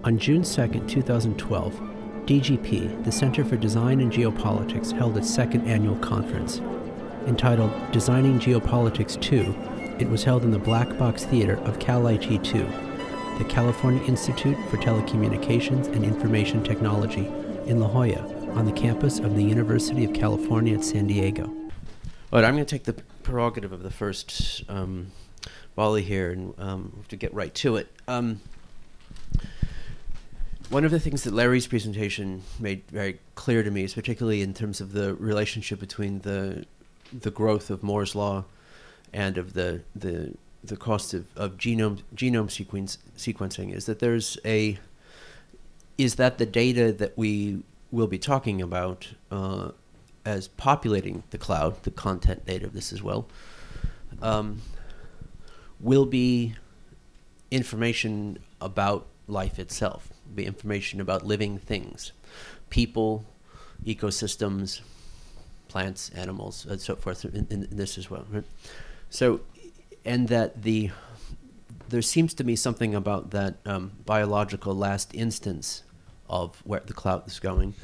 On June 2, 2012, DGP, the Center for Design and Geopolitics, held its second annual conference. Entitled Designing Geopolitics 2, it was held in the Black Box Theater of Cal-IT 2, the California Institute for Telecommunications and Information Technology in La Jolla, on the campus of the University of California at San Diego. All right, I'm going to take the prerogative of the first volley here and to get right to it. One of the things that Larry's presentation made very clear to me is particularly in terms of the relationship between the growth of Moore's law and of the cost of genome sequencing is that the data that we will be talking about as populating the cloud, the content data of this as well, will be information about life itself, be information about living things, people, ecosystems, plants, animals, and so forth in this as well. Right? So, and that there seems to be something about that biological last instance of where the cloud is going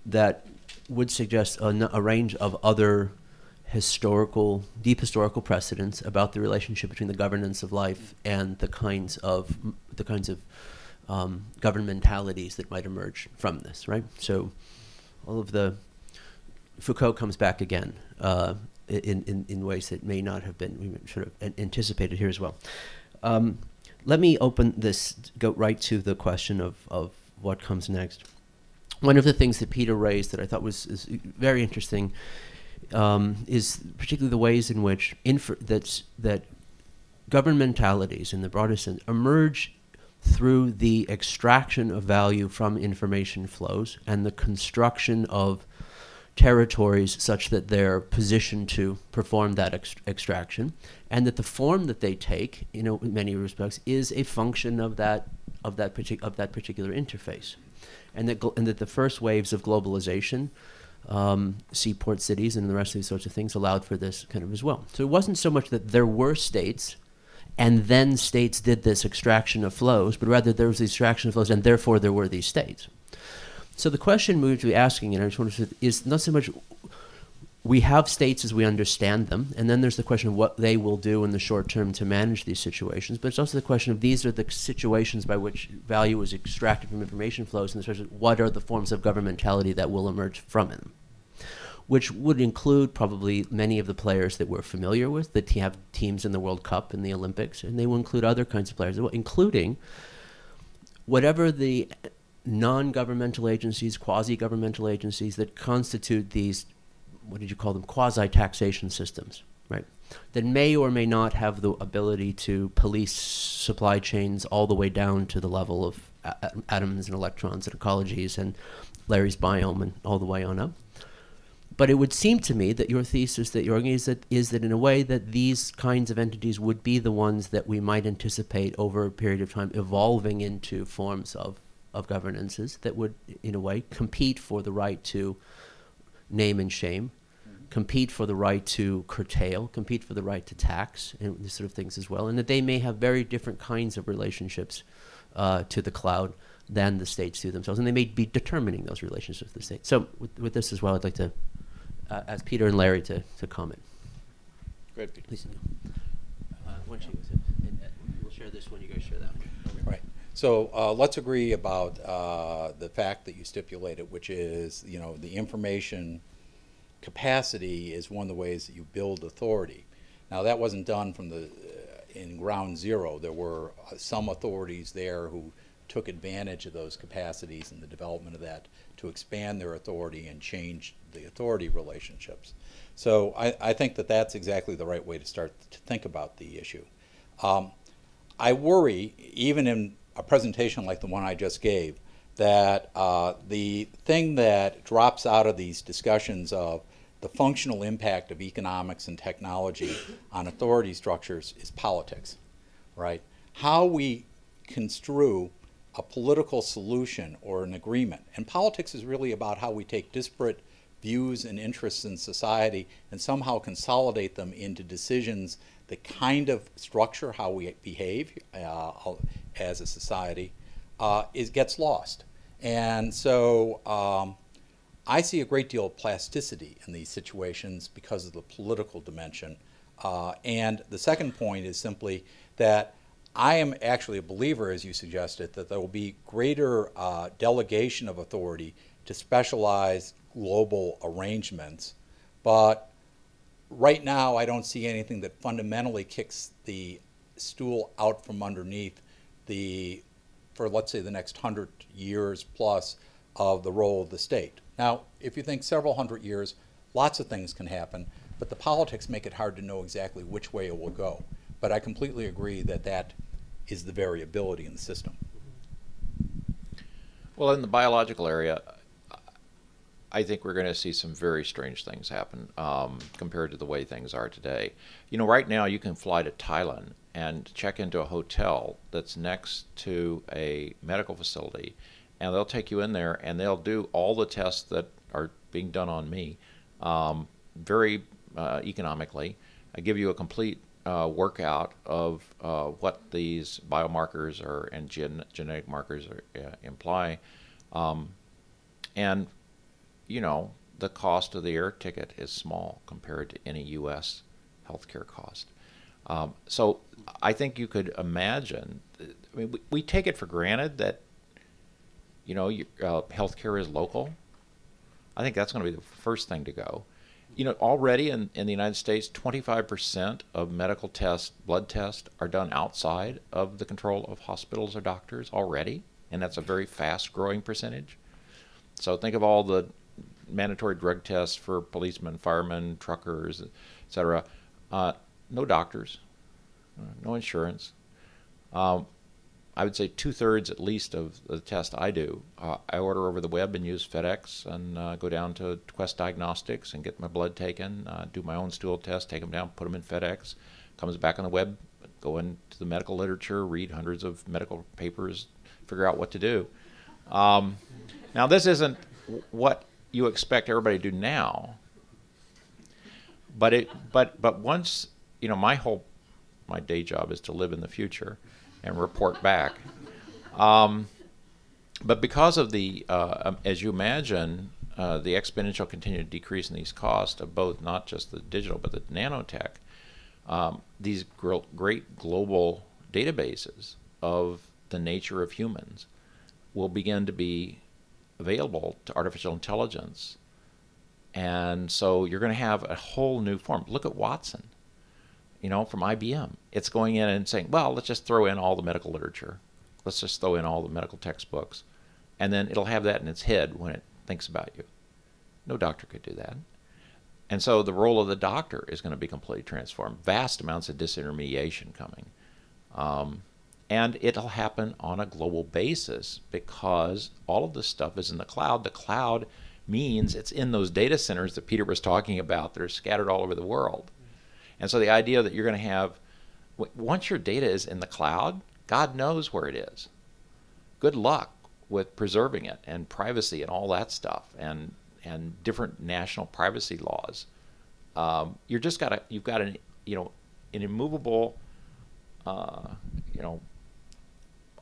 that would suggest a range of other deep historical precedents about the relationship between the governance of life and the kinds of governmentalities that might emerge from this, right? So all of Foucault comes back again in ways that may not have been, we sort of anticipated here as well. Let me go right to the question of what comes next. One of the things that Peter raised that I thought is very interesting is particularly the ways in which that governmentalities in the broadest sense emerge through the extraction of value from information flows and the construction of territories such that they're positioned to perform that extraction, and that the form that they take, in many respects, is a function of that particular interface, and that the first waves of globalization, seaport cities and the rest of these sorts of things, allowed for this kind of as well. So it wasn't so much that there were states and then states did this extraction of flows, but rather there was the extraction of flows and therefore there were these states. So the question we would be asking, and I just want to say, is not so much we have states as we understand them, and then there's the question of what they will do in the short term to manage these situations, but it's also the question of these are the situations by which value is extracted from information flows, and the question of what are the forms of governmentality that will emerge from them, which would include probably many of the players that we're familiar with, that have teams in the World Cup and the Olympics, and they will include other kinds of players as well, including whatever the non-governmental agencies, quasi-governmental agencies that constitute these, what did you call them, quasi-taxation systems, right? That may or may not have the ability to police supply chains all the way down to the level of atoms and electrons and ecologies and Larry's biome and all the way on up. But it would seem to me that your thesis that you're arguing is that in a way that these kinds of entities would be the ones that we might anticipate over a period of time evolving into forms of governances that would, in a way, compete for the right to name and shame, compete for the right to curtail, compete for the right to tax, and these sort of things as well, and that they may have very different kinds of relationships to the cloud than the states do themselves, and they may be determining those relationships with the state. So with this as well, I'd like to ask Peter and Larry to comment. Great, Peter. Please. We'll share this one, you guys share that one. Right. So let's agree about the fact that you stipulated, which is, the information capacity is one of the ways that you build authority. Now, that wasn't done from in ground zero. There were some authorities there who took advantage of those capacities and the development of that to expand their authority and change the authority relationships. So I think that that's exactly the right way to start to think about the issue. I worry, even in a presentation like the one I just gave, that the thing that drops out of these discussions of the functional impact of economics and technology on authority structures is politics, right? How we construe a political solution or an agreement. And politics is really about how we take disparate views and interests in society and somehow consolidate them into decisions that kind of structure how we behave as a society. it gets lost. And so I see a great deal of plasticity in these situations because of the political dimension. And the second point is simply that I am actually a believer, as you suggested, that there will be greater delegation of authority to specialized global arrangements. But right now, I don't see anything that fundamentally kicks the stool out from underneath for let's say the next 100 years plus of the role of the state. Now, if you think several hundred years, lots of things can happen, but the politics make it hard to know exactly which way it will go. But I completely agree that that is the variability in the system. Well, in the biological area, I think we're going to see some very strange things happen compared to the way things are today. You know, right now you can fly to Thailand and check into a hotel that's next to a medical facility, and they'll take you in there and they'll do all the tests that are being done on me very economically. I give you a complete workout of what these biomarkers and genetic markers imply. And, you know, the cost of the air ticket is small compared to any U.S. healthcare cost. So I think you could imagine, I mean, we take it for granted that, you know, healthcare is local. I think that's going to be the first thing to go. You know, already in the United States, 25% of medical tests, blood tests, are done outside of the control of hospitals or doctors already, and that's a very fast-growing percentage. So think of all the mandatory drug tests for policemen, firemen, truckers, et cetera. No doctors, no insurance. I would say 2/3 at least of the test I do, I order over the web and use FedEx and go down to Quest Diagnostics and get my blood taken, do my own stool test, take them down, put them in FedEx, comes back on the web, go into the medical literature, read hundreds of medical papers, figure out what to do. Now this isn't what you expect everybody to do now, but once, you know, my day job is to live in the future and report back. But because of the, as you imagine, the exponential continued decrease in these costs of both not just the digital but the nanotech, these great global databases of the nature of humans will begin to be available to artificial intelligence. And so you're going to have a whole new form. Look at Watson, you know, from IBM. It's going in and saying, well, let's just throw in all the medical literature. Let's just throw in all the medical textbooks. And then it'll have that in its head when it thinks about you. No doctor could do that. And so the role of the doctor is going to be completely transformed. Vast amounts of disintermediation coming. And it'll happen on a global basis because all of this stuff is in the cloud. The cloud means it's in those data centers that Peter was talking about that are scattered all over the world. And so the idea that you're going to have, once your data is in the cloud, God knows where it is. Good luck with preserving it and privacy and all that stuff and different national privacy laws. You've got an immovable,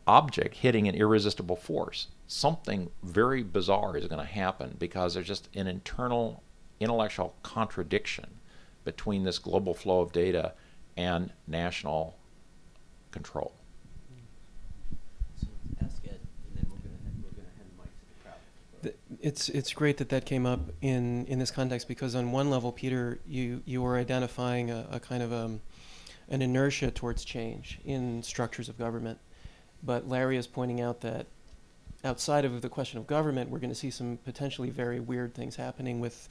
object hitting an irresistible force. Something very bizarre is going to happen because there's just an internal intellectual contradiction between this global flow of data and national control. So ask Ed, and then we're going to hand the mic to the crowd. It's great that came up in this context because on one level, Peter, you were identifying a kind of an inertia towards change in structures of government. But Larry is pointing out that outside of the question of government, we're going to see some potentially very weird things happening with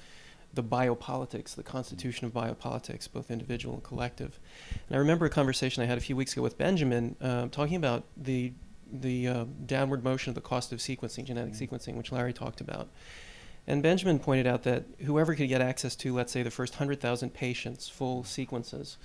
the biopolitics, the constitution of biopolitics, both individual and collective. And I remember a conversation I had a few weeks ago with Benjamin talking about the downward motion of the cost of sequencing, genetic sequencing, which Larry talked about. And Benjamin pointed out that whoever could get access to, let's say, the first 100,000 patients' full sequences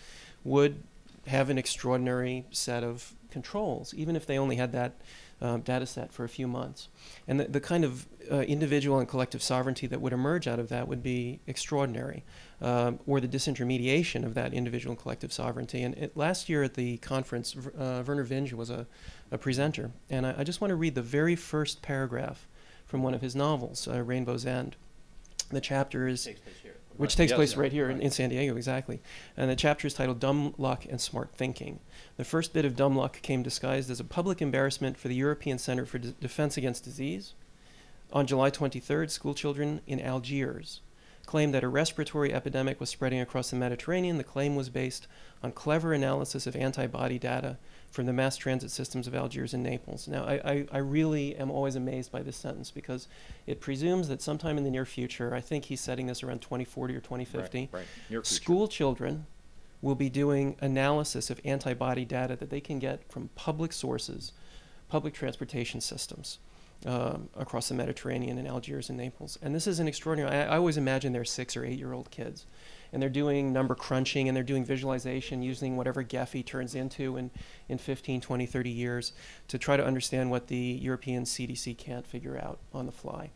would have an extraordinary set of controls, even if they only had that data set for a few months. And the kind of individual and collective sovereignty that would emerge out of that would be extraordinary, or the disintermediation of that individual and collective sovereignty. And last year at the conference, Werner Vinge was a presenter, and I just want to read the very first paragraph from one of his novels, Rainbow's End. The chapter is... Which takes place right here in San Diego, exactly. And the chapter is titled Dumb Luck and Smart Thinking. The first bit of dumb luck came disguised as a public embarrassment for the European Center for Defense Against Disease. On July 23rd, schoolchildren in Algiers claimed that a respiratory epidemic was spreading across the Mediterranean. The claim was based on clever analysis of antibody data from the mass transit systems of Algiers and Naples. Now, I really am always amazed by this sentence because it presumes that sometime in the near future, I think he's setting this around 2040 or 2050, school children will be doing analysis of antibody data that they can get from public sources, public transportation systems across the Mediterranean in Algiers and Naples. And this is an extraordinary, I always imagine they're 6 or 8 year old kids. And they're doing number crunching and they're doing visualization using whatever Gephi turns into in 15, 20, 30 years to try to understand what the European CDC can't figure out on the fly.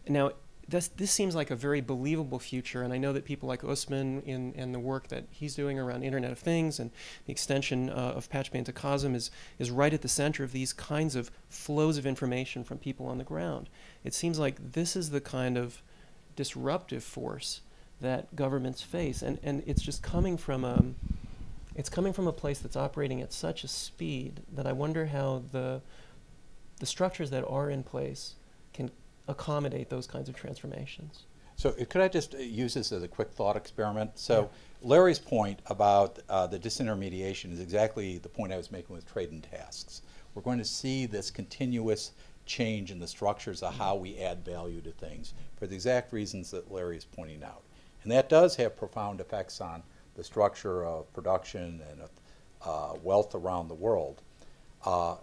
Now, this seems like a very believable future, and I know that people like Usman and the work that he's doing around Internet of Things and the extension of Patchbane to COSM is right at the center of these kinds of flows of information from people on the ground. It seems like this is the kind of disruptive force that governments face, and it's just coming from a place that's operating at such a speed that I wonder how the structures that are in place can accommodate those kinds of transformations. So could I just use this as a quick thought experiment? So Larry's point about the disintermediation is exactly the point I was making with trade and tasks. We're going to see this continuous change in the structures of how we add value to things for the exact reasons that Larry is pointing out. And that does have profound effects on the structure of production and wealth around the world.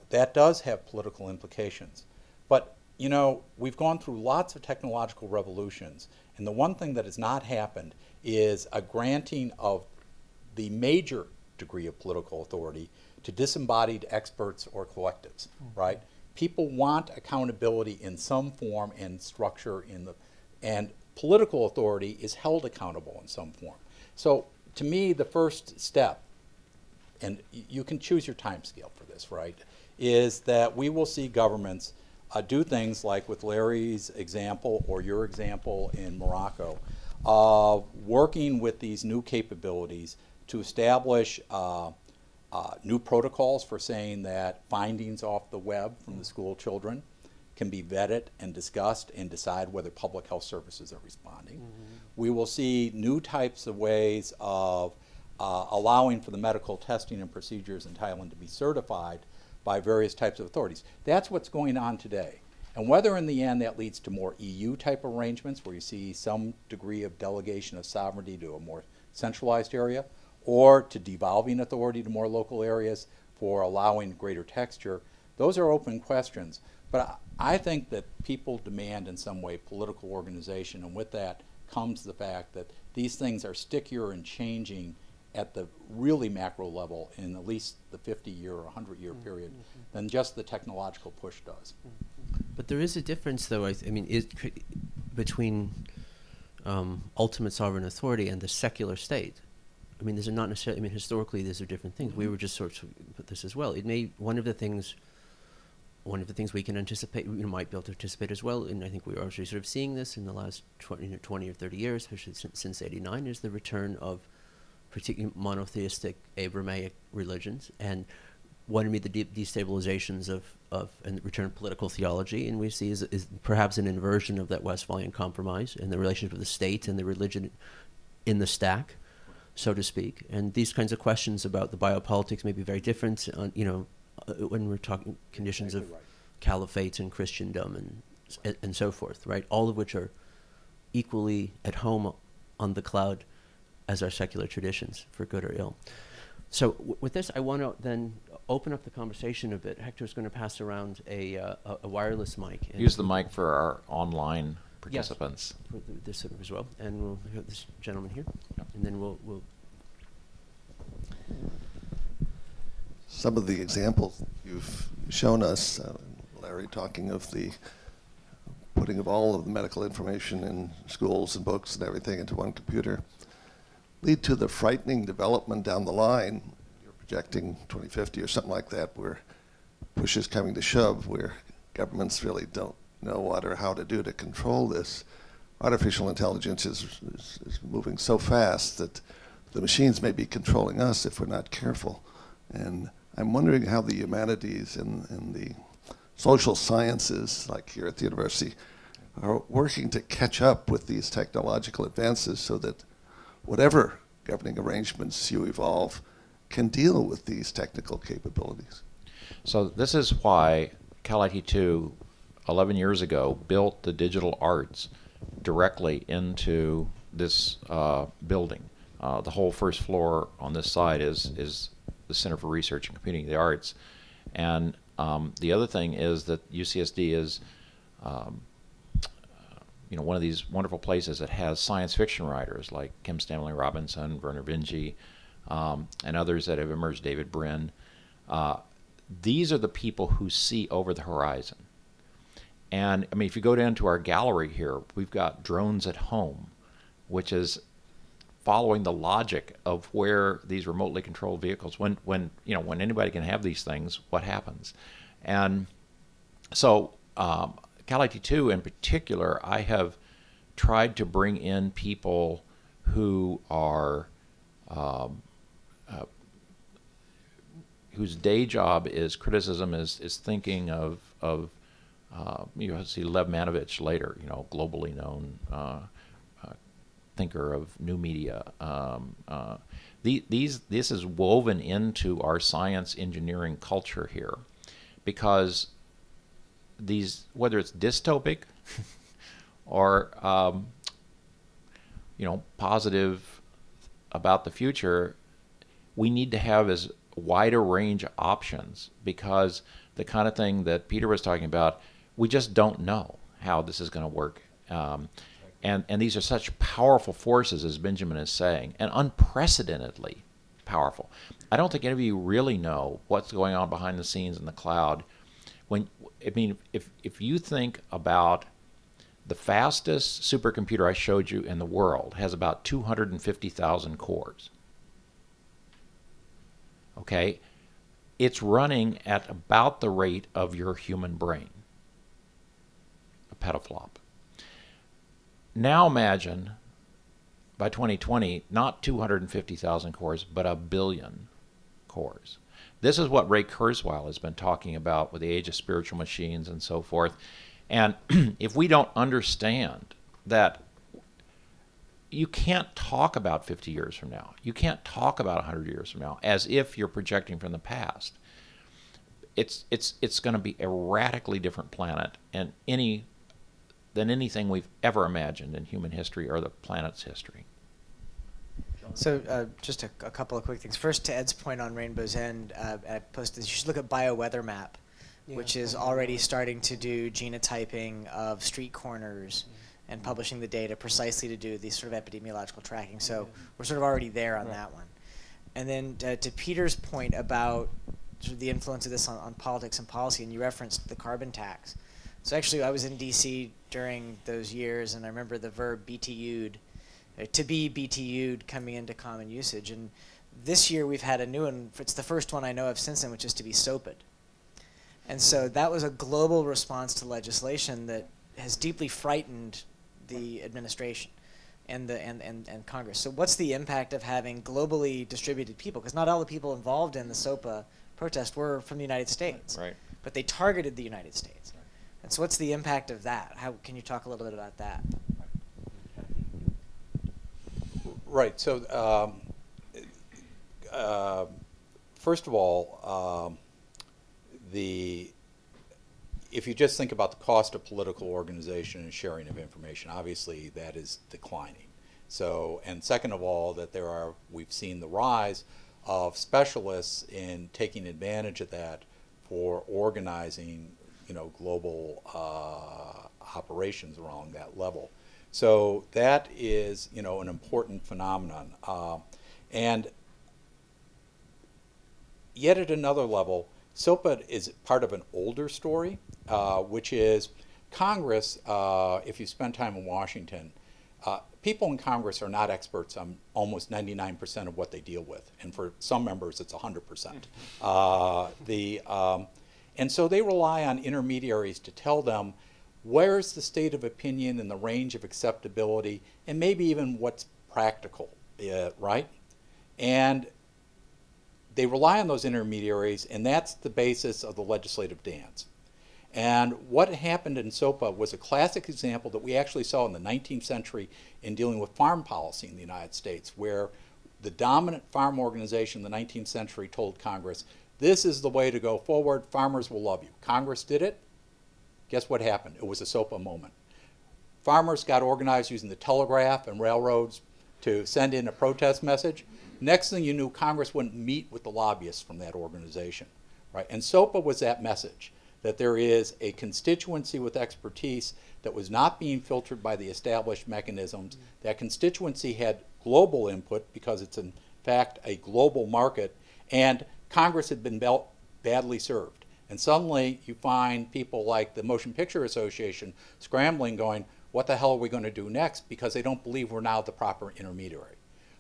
That does have political implications. But, you know, we've gone through lots of technological revolutions, and the one thing that has not happened is a granting of the major degree of political authority to disembodied experts or collectives, right? People want accountability in some form and structure and political authority is held accountable in some form. So to me, the first step, and you can choose your time scale for this, right, is that we will see governments do things like with Larry's example or your example in Morocco, working with these new capabilities to establish new protocols for saying that findings off the web from the school children can be vetted and discussed and decide whether public health services are responding. We will see new types of ways of allowing for the medical testing and procedures in Thailand to be certified by various types of authorities. That's what's going on today. And whether in the end that leads to more EU type arrangements where you see some degree of delegation of sovereignty to a more centralized area, or to devolving authority to more local areas for allowing greater texture, those are open questions. But I think that people demand in some way political organization, and with that comes the fact that these things are stickier and changing at the really macro level in at least the 50-year or 100-year period than just the technological push does. But there is a difference, though, I mean, between ultimate sovereign authority and the secular state. I mean, these are not necessarily, I mean, historically, these are different things. We were just sort of put this as well. It may, one of the things we can anticipate, we might be able to anticipate as well, and I think we're actually sort of seeing this in the last 20 or 30 years, especially since '89, is the return of particularly monotheistic Abrahamic religions, and what would be the destabilizations of and the return of political theology, and we see is perhaps an inversion of that Westphalian compromise and the relationship of the state and the religion in the stack, so to speak. And these kinds of questions about the biopolitics may be very different on, when we're talking conditions of caliphate and Christendom and so forth, right? All of which are equally at home on the cloud as our secular traditions, for good or ill. So with this, I want to then open up the conversation a bit. Hector's going to pass around a wireless mic. Use the mic for our online participants. Yes, for this as well. And we'll have this gentleman here, and then we'll Some of the examples you've shown us Larry, talking of the putting of all of the medical information in schools and books and everything into one computer, lead to the frightening development down the line. You're projecting 2050 or something like that, where push is coming to shove, where governments really don't know what or how to do to control this. Artificial intelligence is moving so fast that the machines may be controlling us if we're not careful. And I'm wondering how the humanities and the social sciences, like here at the university, are working to catch up with these technological advances so that whatever governing arrangements you evolve can deal with these technical capabilities. So this is why Cal IT 2, 11 years ago, built the digital arts directly into this building. The whole first floor on this side is the Center for Research and Computing the Arts. And the other thing is that UCSD is one of these wonderful places that has science fiction writers like Kim Stanley Robinson, Werner Vinge, and others that have emerged, David Brin. These are the people who see over the horizon. And I mean, if you go down to our gallery here, we've got Drones at Home, which is following the logic of where these remotely controlled vehicles, when anybody can have these things, what happens? And so Cal IT 2 in particular, I have tried to bring in people who are whose day job is criticism, is thinking of you'll see Lev Manovich later, globally known thinker of new media. This is woven into our science engineering culture here, because these, whether it's dystopic or positive about the future, we need to have as wide a range of options, because the kind of thing that Peter was talking about, we just don't know how this is going to work. And these are such powerful forces, as Benjamin is saying, and unprecedentedly powerful. I don't think any of you really know what's going on behind the scenes in the cloud. If you think about the fastest supercomputer I showed you in the world has about 250,000 cores. Okay? It's running at about the rate of your human brain, a petaflop. Now imagine, by 2020, not 250,000 cores, but 1 billion cores. This is what Ray Kurzweil has been talking about with the age of spiritual machines and so forth. And if we don't understand that, you can't talk about 50 years from now, you can't talk about 100 years from now as if you're projecting from the past. It's going to be a radically different planet than anything we've ever imagined in human history or the planet's history. So just a couple of quick things. First, to Ed's point on Rainbow's End, I posted, you should look at BioWeather Map, which is already starting to do genotyping of street corners and publishing the data precisely to do these sort of epidemiological tracking. So we're sort of already there on that one. And then to Peter's point about sort of the influence of this on politics and policy, and you referenced the carbon tax. So actually, I was in D.C. during those years, and I remember the verb BTU'd, to be BTU'd, coming into common usage. And this year we've had a new one. It's the first one I know of since then, which is to be SOPA'd. And so that was a global response to legislation that has deeply frightened the administration and Congress. So what's the impact of having globally distributed people? Because not all the people involved in the SOPA protest were from the United States, Right. but they targeted the United States. And so what's the impact of that? How can you talk a little bit about that? Right. So first of all, if you just think about the cost of political organization and sharing of information, obviously that is declining. So, and second of all, that we've seen the rise of specialists in taking advantage of that for organizing, global operations along that level. So that is, an important phenomenon. And yet at another level, SOPA is part of an older story, which is Congress, if you spend time in Washington, people in Congress are not experts on almost 99% of what they deal with. And for some members, it's 100%. And so they rely on intermediaries to tell them where's the state of opinion and the range of acceptability, and maybe even what's practical, right? And they rely on those intermediaries, and that's the basis of the legislative dance. And what happened in SOPA was a classic example that we actually saw in the 19th century in dealing with farm policy in the United States, where the dominant farm organization in the 19th century told Congress, this is the way to go forward, farmers will love you. Congress did it. Guess what happened? It was a SOPA moment. Farmers got organized using the telegraph and railroads to send in a protest message. Next thing you knew, Congress wouldn't meet with the lobbyists from that organization, right? And SOPA was that message, that there is a constituency with expertise that was not being filtered by the established mechanisms. That constituency had global input because it's in fact a global market, and Congress had been badly served. And suddenly you find people like the Motion Picture Association scrambling going, what the hell are we going to do next? Because they don't believe we're now the proper intermediary.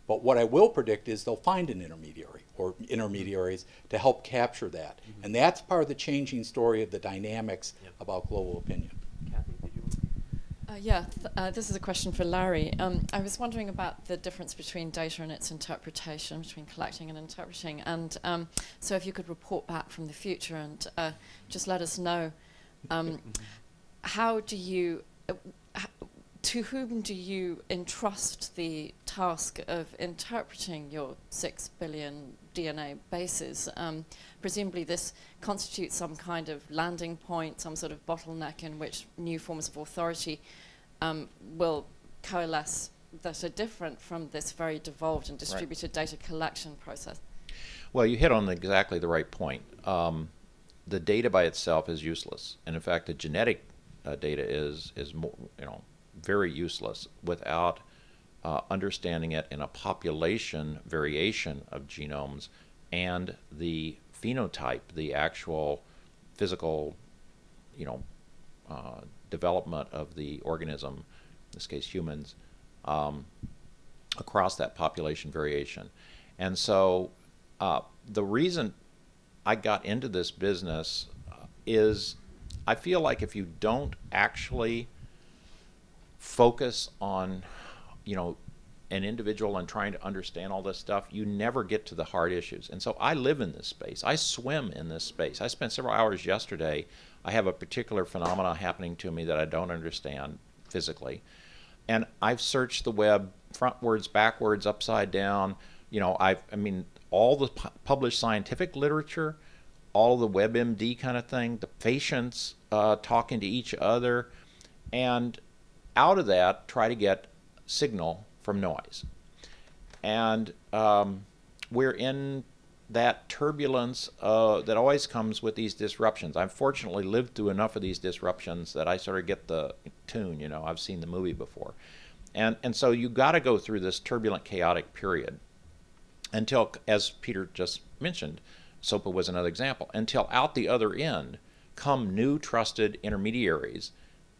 But what I will predict is they'll find an intermediary or intermediaries to help capture that. Mm-hmm. And that's part of the changing story of the dynamics about global opinion. Kathy, did you? This is a question for Larry. I was wondering about the difference between data and its interpretation, between collecting and interpreting. And so if you could report back from the future and just let us know how do you, to whom do you entrust the task of interpreting your 6 billion DNA bases? Presumably this constitutes some kind of landing point, some sort of bottleneck in which new forms of authority will coalesce that are different from this very devolved and distributed data collection process. Well, you hit on exactly the right point. The data by itself is useless, and in fact, the genetic data is more, very useless without understanding it in a population variation of genomes and the phenotype, the actual physical, development of the organism, in this case humans, across that population variation. And so the reason I got into this business is I feel like if you don't actually focus on, an individual and trying to understand all this stuff, you never get to the hard issues. And so I live in this space. I swim in this space. I spent several hours yesterday. I have a particular phenomena happening to me that I don't understand physically. And I've searched the web frontwards, backwards, upside down. All the published scientific literature, all the WebMD kind of thing, the patients talking to each other, and out of that, try to get signal from noise. And we're in that turbulence that always comes with these disruptions. I've fortunately lived through enough of these disruptions that I sort of get the tune, I've seen the movie before. And so you got to go through this turbulent, chaotic period until, as Peter just mentioned, SOPA was another example, until out the other end come new trusted intermediaries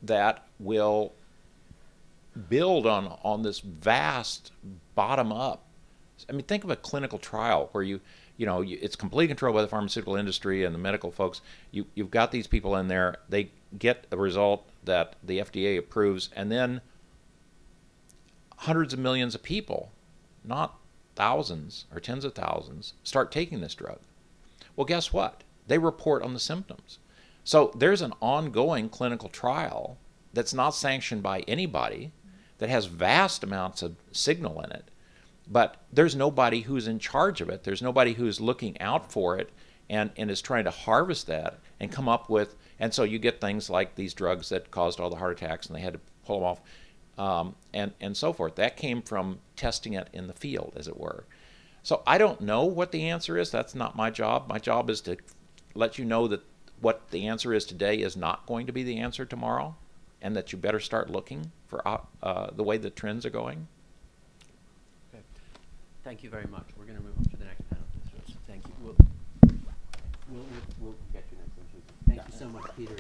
that will build on this vast bottom-up. Think of a clinical trial where it's completely controlled by the pharmaceutical industry and the medical folks. You've got these people in there. They get a result that the FDA approves, and then hundreds of millions of people, not thousands or tens of thousands, start taking this drug. Well, guess what? They report on the symptoms. So there's an ongoing clinical trial that's not sanctioned by anybody, that has vast amounts of signal in it, but there's nobody who's in charge of it. There's nobody who's looking out for it and is trying to harvest that and come up with, and so you get things like these drugs that caused all the heart attacks and they had to pull them off, and so forth. That came from testing it in the field, as it were. So I don't know what the answer is. That's not my job. My job is to let you know that what the answer is today is not going to be the answer tomorrow, and that you better start looking for the way the trends are going. Okay. Thank you very much. We're going to move on to the next panel. Thank you. We'll get you next time. Thank you so much, Peter.